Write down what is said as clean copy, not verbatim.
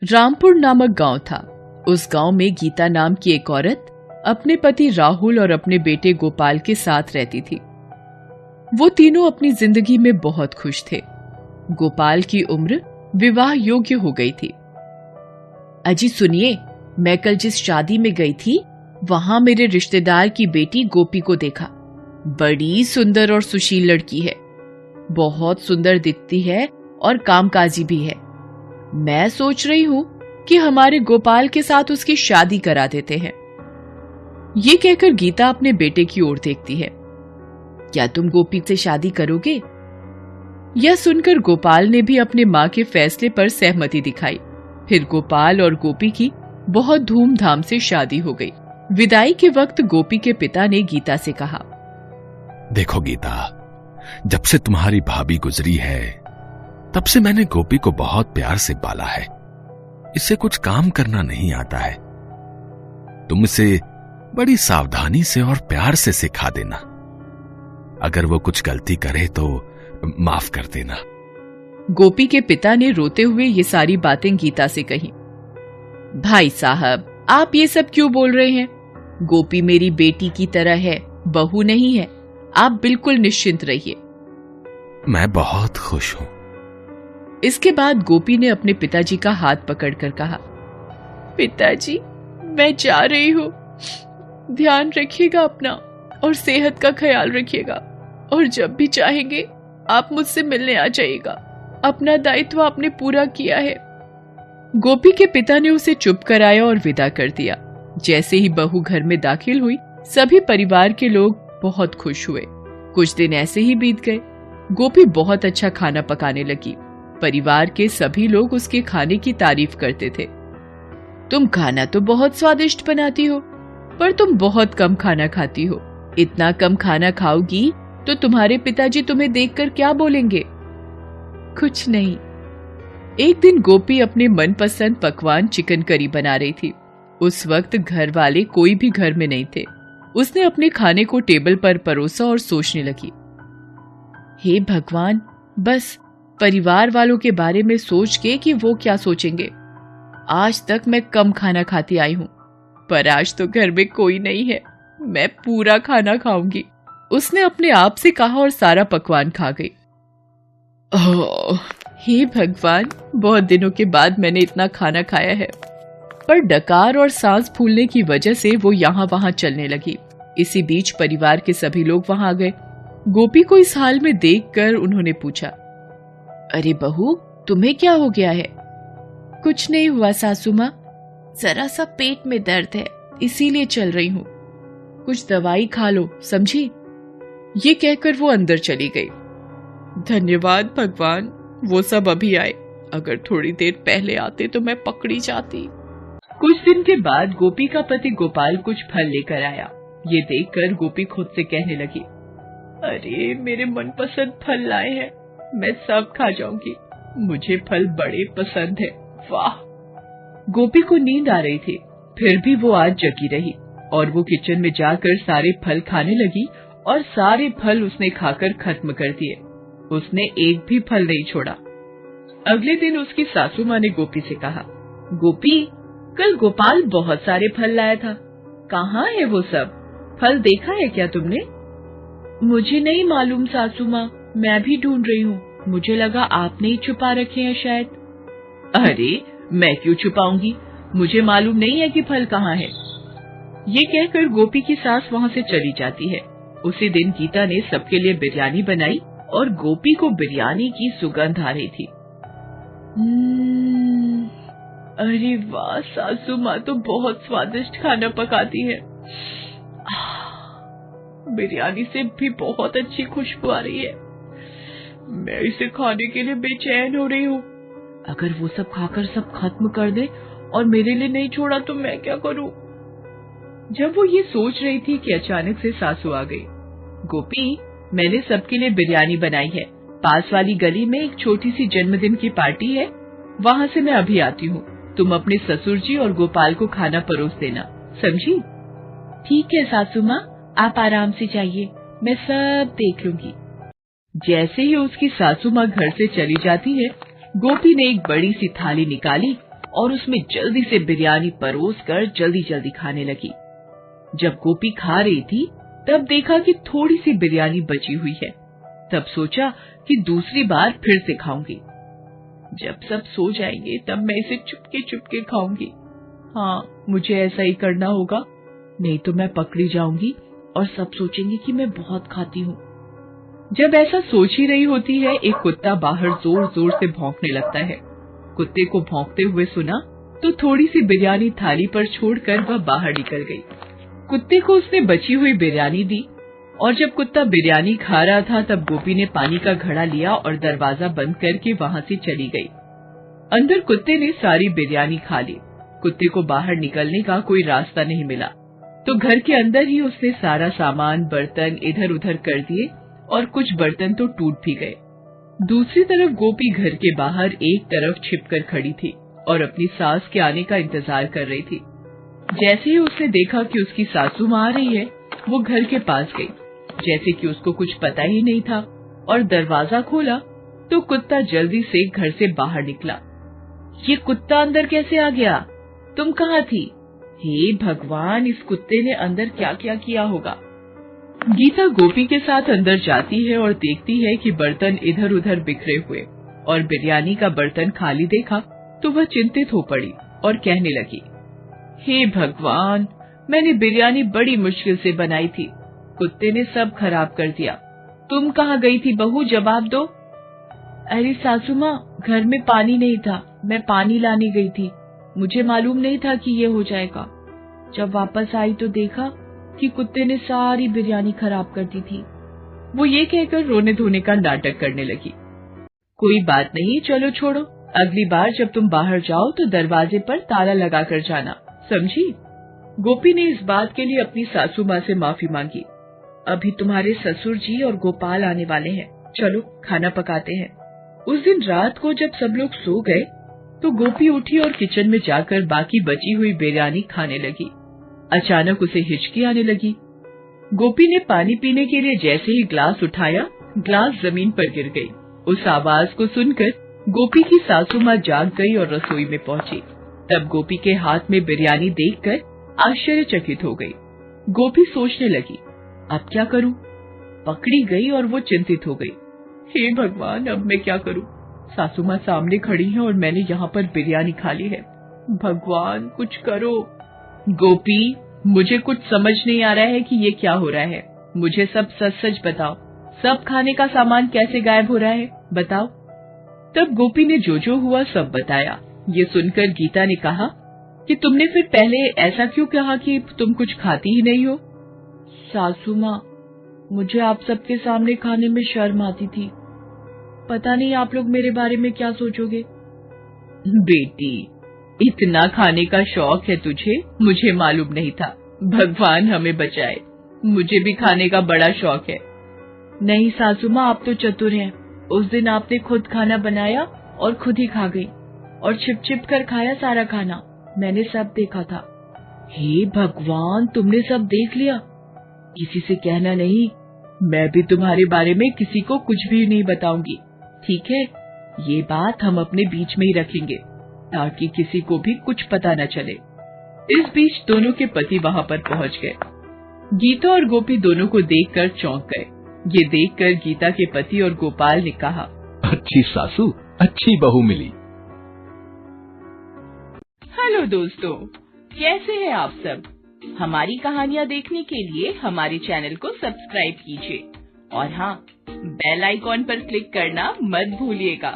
रामपुर नामक गांव था। उस गांव में गीता नाम की एक औरत अपने पति राहुल और अपने बेटे गोपाल के साथ रहती थी। वो तीनों अपनी जिंदगी में बहुत खुश थे। गोपाल की उम्र विवाह योग्य हो गई थी। अजी सुनिए, मैं कल जिस शादी में गई थी वहां मेरे रिश्तेदार की बेटी गोपी को देखा। बड़ी सुंदर और सुशील लड़की है, बहुत सुंदर दिखती है और कामकाजी भी है। मैं सोच रही हूं कि हमारे गोपाल के साथ उसकी शादी करा देते हैं। ये कहकर गीता अपने बेटे की ओर देखती है। क्या तुम गोपी से शादी करोगे? यह सुनकर गोपाल ने भी अपने मां के फैसले पर सहमति दिखाई। फिर गोपाल और गोपी की बहुत धूमधाम से शादी हो गई। विदाई के वक्त गोपी के पिता ने गीता से कहा, देखो गीता, जब से तुम्हारी भाभी गुजरी है तब से मैंने गोपी को बहुत प्यार से पाला है। इसे कुछ काम करना नहीं आता है। तुम इसे बड़ी सावधानी से और प्यार से सिखा देना। अगर वो कुछ गलती करे तो माफ कर देना। गोपी के पिता ने रोते हुए ये सारी बातें गीता से कही। भाई साहब, आप ये सब क्यों बोल रहे हैं? गोपी मेरी बेटी की तरह है, बहू नहीं है। आप बिल्कुल निश्चिंत रहिए। मैं बहुत खुश हूं। इसके बाद गोपी ने अपने पिताजी का हाथ पकड़कर कहा, पिताजी, मैं जा रही हूँ। ध्यान रखिएगा अपना और सेहत का ख्याल रखिएगा, और जब भी चाहेंगे आप मुझसे मिलने आ जाइएगा। अपना दायित्व आपने पूरा किया है। गोपी के पिता ने उसे चुप कराया और विदा कर दिया। जैसे ही बहू घर में दाखिल हुई, सभी परिवार के लोग बहुत खुश हुए। कुछ दिन ऐसे ही बीत गए। गोपी बहुत अच्छा खाना पकाने लगी। परिवार के सभी लोग उसके खाने की तारीफ करते थे। तुम खाना तो बहुत स्वादिष्ट बनाती हो, पर तुम बहुत कम खाना खाती हो। इतना कम खाना खाओगी तो तुम्हारे पिताजी तुम्हें देखकर क्या बोलेंगे? कुछ नहीं। एक दिन गोपी अपने मनपसंद पकवान चिकन करी बना रही थी। उस वक्त घर वाले कोई भी घर में नहीं थे। उसने अपने खाने को टेबल पर परोसा और सोचने लगी, हे भगवान, बस परिवार वालों के बारे में सोच के कि वो क्या सोचेंगे। आज तक मैं कम खाना खाती आई हूं, पर आज तो घर में कोई नहीं है, मैं पूरा खाना खाऊंगी। उसने अपने आप से कहा और सारा पकवान खा गई। हे भगवान, बहुत दिनों के बाद मैंने इतना खाना खाया है। पर डकार और सांस फूलने की वजह से वो यहाँ वहां चलने लगी। इसी बीच परिवार के सभी लोग वहां आ गए। गोपी को इस हाल में देखकर उन्होंने पूछा, अरे बहू, तुम्हें क्या हो गया है? कुछ नहीं हुआ सासू माँ, जरा सा पेट में दर्द है, इसीलिए चल रही हूँ। कुछ दवाई खा लो, समझी? ये कहकर वो अंदर चली गई। धन्यवाद भगवान, वो सब अभी आए। अगर थोड़ी देर पहले आते तो मैं पकड़ी जाती। कुछ दिन के बाद गोपी का पति गोपाल कुछ फल लेकर आया। ये देखकर गोपी खुद से कहने लगी, अरे मेरे मनपसंद फल लाए हैं, मैं सब खा जाऊंगी। मुझे फल बड़े पसंद है। वाह! गोपी को नींद आ रही थी, फिर भी वो आज जगी रही और वो किचन में जाकर सारे फल खाने लगी और सारे फल उसने खाकर खत्म कर दिए। उसने एक भी फल नहीं छोड़ा। अगले दिन उसकी सासू माँ ने गोपी से कहा, गोपी, कल गोपाल बहुत सारे फल लाया था, कहाँ है वो सब? फल देखा है क्या तुमने? मुझे नहीं मालूम सासू माँ, मैं भी ढूंढ रही हूँ। मुझे लगा आपने ही छुपा रखे हैं शायद। अरे मैं क्यों छुपाऊंगी, मुझे मालूम नहीं है कि फल कहाँ है। ये कहकर गोपी की सास वहाँ से चली जाती है। उसी दिन गीता ने सबके लिए बिरयानी बनाई और गोपी को बिरयानी की सुगंध आ रही थी। अरे वाह, सासू माँ तो बहुत स्वादिष्ट खाना पकाती है। बिरयानी से भी बहुत अच्छी खुशबू आ रही है। मैं इसे खाने के लिए बेचैन हो रही हूँ। अगर वो सब खाकर सब खत्म कर दे और मेरे लिए नहीं छोड़ा तो मैं क्या करूँ? जब वो ये सोच रही थी कि अचानक से सासू आ गई। गोपी, मैंने सबके लिए बिरयानी बनाई है। पास वाली गली में एक छोटी सी जन्मदिन की पार्टी है, वहाँ से मैं अभी आती हूँ। तुम अपने ससुर जी और गोपाल को खाना परोस देना, समझी? ठीक है सासू माँ, आप आराम से जाइए, मैं सब देख लूंगी। जैसे ही उसकी सासू माँ घर से चली जाती है, गोपी ने एक बड़ी सी थाली निकाली और उसमें जल्दी से बिरयानी परोस कर जल्दी जल्दी खाने लगी। जब गोपी खा रही थी तब देखा कि थोड़ी सी बिरयानी बची हुई है। तब सोचा कि दूसरी बार फिर से खाऊंगी। जब सब सो जाएंगे तब मैं इसे चुपके चुपके खाऊंगी। हाँ, मुझे ऐसा ही करना होगा, नहीं तो मैं पकड़ी जाऊंगी और सब सोचेंगे कि मैं बहुत खाती हूँ। जब ऐसा सोच ही रही होती है, एक कुत्ता बाहर जोर जोर से भौंकने लगता है। कुत्ते को भौंकते हुए सुना तो थोड़ी सी बिरयानी थाली पर छोड़कर वह बाहर निकल गई। कुत्ते को उसने बची हुई बिरयानी दी और जब कुत्ता बिरयानी खा रहा था तब गोपी ने पानी का घड़ा लिया और दरवाजा बंद करके वहां से चली गई। अंदर कुत्ते ने सारी बिरयानी खा ली। कुत्ते को बाहर निकलने का कोई रास्ता नहीं मिला तो घर के अंदर ही उसने सारा सामान बर्तन इधर उधर कर दिए और कुछ बर्तन तो टूट भी गए। दूसरी तरफ गोपी घर के बाहर एक तरफ छिपकर खड़ी थी और अपनी सास के आने का इंतजार कर रही थी। जैसे ही उसने देखा कि उसकी सासू माँ आ रही है, वो घर के पास गई जैसे कि उसको कुछ पता ही नहीं था और दरवाजा खोला तो कुत्ता जल्दी से घर से बाहर निकला। ये कुत्ता अंदर कैसे आ गया? तुम कहाँ थी? हे भगवान, इस कुत्ते ने अंदर क्या क्या किया होगा। गीता गोपी के साथ अंदर जाती है और देखती है कि बर्तन इधर उधर बिखरे हुए और बिरयानी का बर्तन खाली देखा तो वह चिंतित हो पड़ी और कहने लगी, हे भगवान, मैंने बिरयानी बड़ी मुश्किल से बनाई थी, कुत्ते ने सब खराब कर दिया। तुम कहाँ गई थी बहू, जवाब दो। अरे सासू माँ, घर में पानी नहीं था, मैं पानी लाने गई थी, मुझे मालूम नहीं था कि ये हो जाएगा। जब वापस आई तो देखा कि कुत्ते ने सारी बिरयानी खराब कर दी थी। वो ये कहकर रोने धोने का नाटक करने लगी। कोई बात नहीं, चलो छोड़ो, अगली बार जब तुम बाहर जाओ तो दरवाजे पर ताला लगा कर जाना, समझी? गोपी ने इस बात के लिए अपनी सासू माँ से माफी मांगी। अभी तुम्हारे ससुर जी और गोपाल आने वाले हैं, चलो खाना पकाते हैं। उस दिन रात को जब सब लोग सो गए तो गोपी उठी और किचन में जाकर बाकी बची हुई बिरयानी खाने लगी। अचानक उसे हिचकी आने लगी। गोपी ने पानी पीने के लिए जैसे ही ग्लास उठाया, ग्लास जमीन पर गिर गई। उस आवाज को सुनकर गोपी की सासू माँ जाग गई और रसोई में पहुंची। तब गोपी के हाथ में बिरयानी देखकर आश्चर्यचकित हो गई। गोपी सोचने लगी, अब क्या करूं? पकड़ी गई और वो चिंतित हो गई। हे भगवान, अब मैं क्या करूं? सासू माँ सामने खड़ी है और मैंने यहाँ पर बिरयानी खा ली है। भगवान, कुछ करो। गोपी, मुझे कुछ समझ नहीं आ रहा है कि ये क्या हो रहा है। मुझे सब सच सच बताओ, सब खाने का सामान कैसे गायब हो रहा है, बताओ। तब गोपी ने जो जो हुआ सब बताया। ये सुनकर गीता ने कहा कि तुमने फिर पहले ऐसा क्यों कहा कि तुम कुछ खाती ही नहीं हो? सासू माँ, मुझे आप सबके सामने खाने में शर्म आती थी। पता नहीं आप लोग मेरे बारे में क्या सोचोगे। बेटी, इतना खाने का शौक है तुझे, मुझे मालूम नहीं था। भगवान हमें बचाए, मुझे भी खाने का बड़ा शौक है। नहीं सासू माँ, आप तो चतुर हैं। उस दिन आपने खुद खाना बनाया और खुद ही खा गई और छिप छिप कर खाया सारा खाना, मैंने सब देखा था। हे भगवान, तुमने सब देख लिया? किसी से कहना नहीं, मैं भी तुम्हारे बारे में किसी को कुछ भी नहीं बताऊंगी, ठीक है? ये बात हम अपने बीच में ही रखेंगे ताकि किसी को भी कुछ पता न चले। इस बीच दोनों के पति वहां पर पहुंच गए। गीता और गोपी दोनों को देखकर चौंक गए। ये देखकर गीता के पति और गोपाल ने कहा, अच्छी सासू, अच्छी बहू मिली। हेलो दोस्तों, कैसे हैं आप सब? हमारी कहानियाँ देखने के लिए हमारे चैनल को सब्सक्राइब कीजिए और हाँ, बेल आइकॉन पर क्लिक करना मत भूलिएगा।